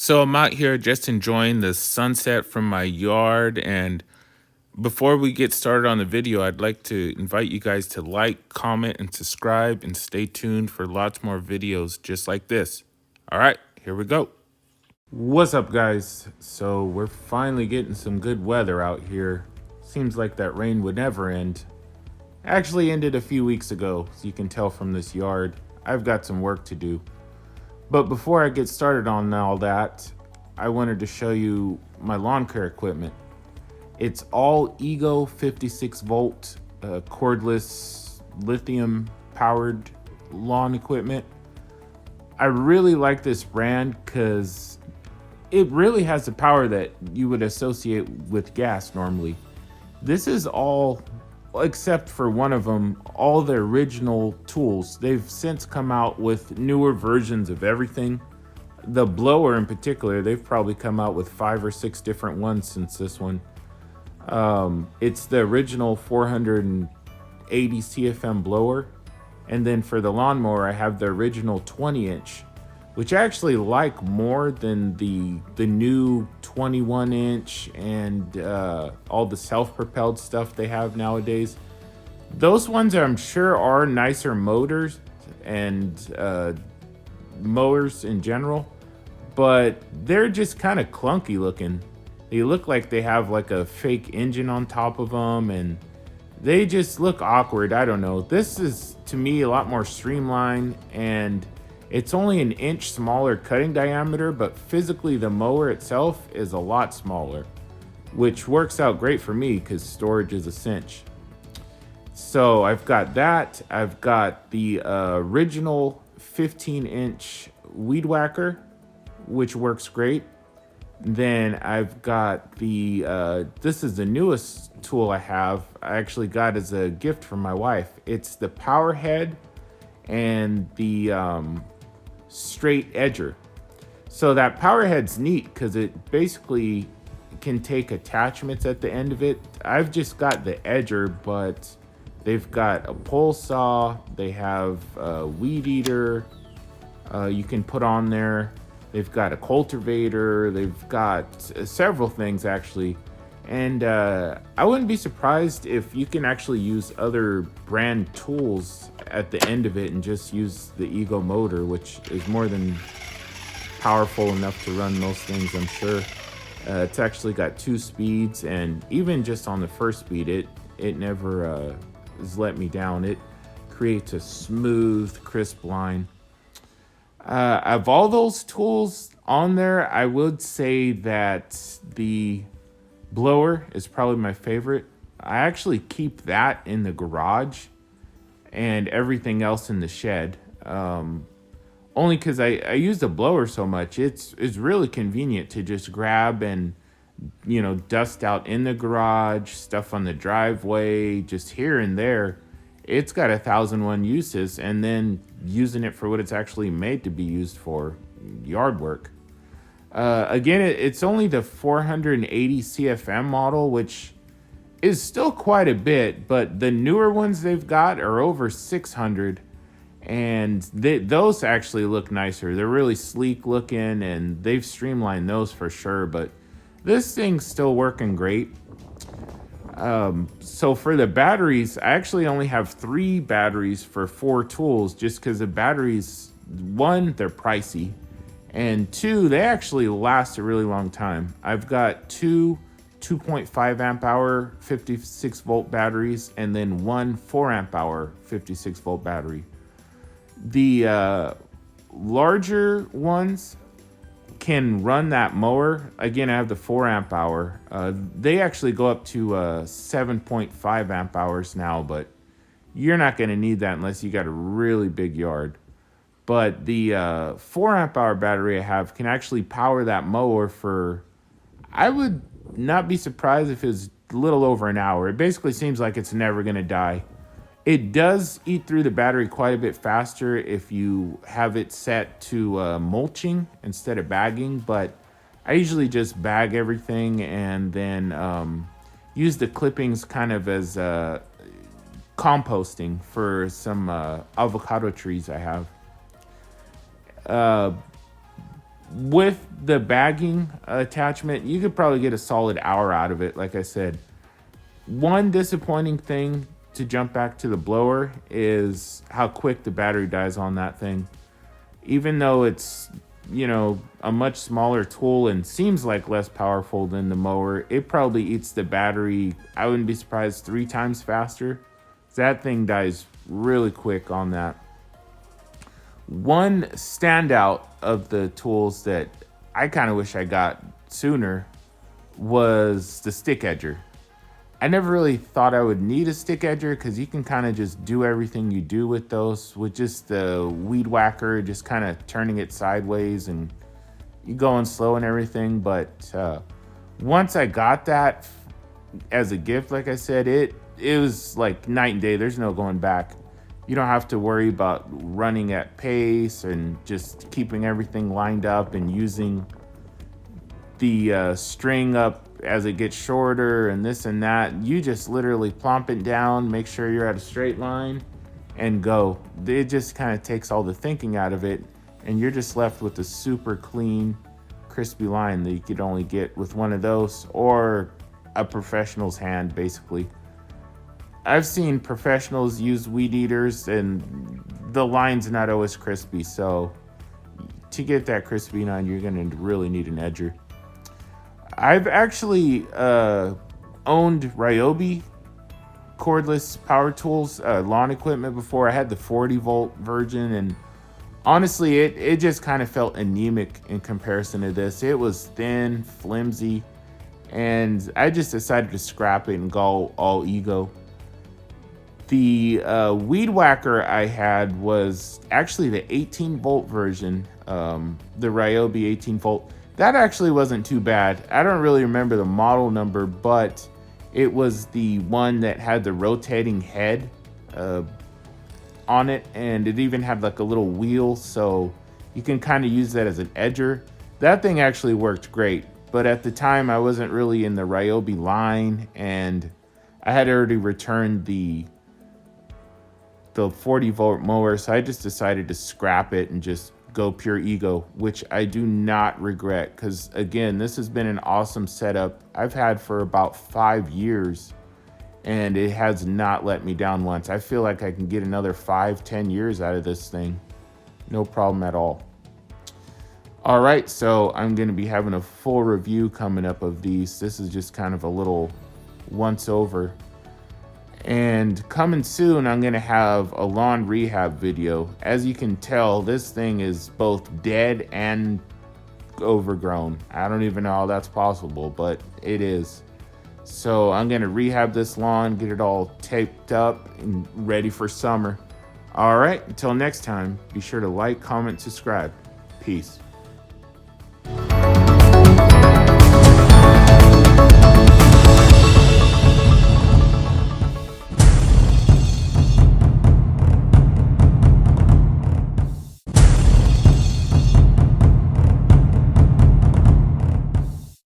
So I'm out here just enjoying the sunset from my yard. And before we get started on the video, I'd like to invite you guys to like, comment, and subscribe, and stay tuned for lots more videos just like this. All right, here we go. What's up, guys? So we're finally getting some good weather out here. Seems like that rain would never end. Actually ended a few weeks ago, so you can tell from this yard. I've got some work to do. But before I get started on all that, I wanted to show you my lawn care equipment. It's all Ego 56 volt cordless lithium powered lawn equipment. I really like this brand because it really has the power that you would associate with gas normally. This is all, except for one of them, all the original tools. They've since come out with newer versions of everything. The blower in particular, they've probably come out with 5 or 6 different ones since this one. It's the original 480 CFM blower. And then for the lawnmower, I have the original 20-inch, which I actually like more than the new 21-inch and all the self-propelled stuff they have nowadays. Those ones I'm sure are nicer motors and mowers in general, but they're just kind of clunky looking. They look like they have like a fake engine on top of them, and they just look awkward. I don't know. This is, to me, a lot more streamlined, and it's only an inch smaller cutting diameter, but physically the mower itself is a lot smaller, which works out great for me because storage is a cinch. So I've got that. I've got the original 15-inch weed whacker, which works great. Then I've got the, this is the newest tool I have. I actually got as a gift from my wife. It's the power head and the straight edger. So that power head's neat because it basically can take attachments at the end of it. I've just got the edger, but they've got a pole saw. They have a weed eater you can put on there. They've got a cultivator. They've got several things actually. And I wouldn't be surprised if you can actually use other brand tools at the end of it and just use the Ego motor, which is more than powerful enough to run most things, I'm sure. It's actually got 2 speeds, and even just on the first speed, it never has let me down. It creates a smooth, crisp line. Of all those tools on there, I would say that the blower is probably my favorite. I actually keep that in the garage and everything else in the shed. Only because I use the blower so much. It's really convenient to just grab and, dust out in the garage, stuff on the driveway, just here and there. It's got 1,001 uses, and then using it for what it's actually made to be used for, yard work. Again, it's only the 480 CFM model, which is still quite a bit, but the newer ones they've got are over 600, and those actually look nicer. They're really sleek looking, and they've streamlined those for sure, but this thing's still working great. So for the batteries, I actually only have 3 batteries for 4 tools, just because the batteries, 1, they're pricey, and 2, they actually last a really long time. I've got 2 2.5 amp hour 56 volt batteries, and then 1 4 amp hour 56 volt battery. The larger ones can run that mower. Again, I have the 4 amp hour. They actually go up to 7.5 amp hours now, but you're not going to need that unless you got a really big yard. But the 4 amp hour battery I have can actually power that mower for, I would not be surprised if it's a little over an hour. It basically seems like it's never going to die. It does eat through the battery quite a bit faster if you have it set to mulching instead of bagging, but I usually just bag everything and then use the clippings kind of as composting for some avocado trees I have. With the bagging attachment, you could probably get a solid hour out of it. Like I said, one disappointing thing, to jump back to the blower, is how quick the battery dies on that thing. Even though it's, you know, a much smaller tool and seems like less powerful than the mower, it probably eats the battery, I wouldn't be surprised, 3 times faster. That thing dies really quick on that. One standout of the tools that I kind of wish I got sooner was the stick edger. I never really thought I would need a stick edger because you can kind of just do everything you do with those with just the weed whacker, just kind of turning it sideways and you going slow and everything. But once I got that as a gift, like I said, it was like night and day. There's no going back. You don't have to worry about running at pace and just keeping everything lined up and using the string up as it gets shorter and this and that. You just literally plump it down, make sure you're at a straight line, and go. It just kind of takes all the thinking out of it, and you're just left with a super clean, crispy line that you could only get with one of those or a professional's hand, basically. I've seen professionals use weed eaters and the line's not always crispy, so to get that crispy line, you're gonna really need an edger. I've actually owned Ryobi cordless power tools, lawn equipment before. I had the 40 volt version, and honestly, it just kind of felt anemic in comparison to this. It was thin, flimsy, and I just decided to scrap it and go all ego. The weed whacker I had was actually the 18 volt version, the Ryobi 18 volt. That actually wasn't too bad. I don't really remember the model number, but it was the one that had the rotating head on it, and it even had like a little wheel, so you can kind of use that as an edger. That thing actually worked great, but at the time I wasn't really in the Ryobi line, and I had already returned the 40 volt mower, so I just decided to scrap it and just go pure ego, which I do not regret, because again, this has been an awesome setup I've had for about 5 years, and it has not let me down once. I feel like I can get another 5-10 years out of this thing, no problem at all. All right, so I'm going to be having a full review coming up of these. This is just kind of a little once over. And coming soon, I'm going to have a lawn rehab video. As you can tell, this thing is both dead and overgrown. I don't even know how that's possible, but it is. So I'm going to rehab this lawn, get it all taped up and ready for summer. All right, until next time, be sure to like, comment, subscribe. Peace.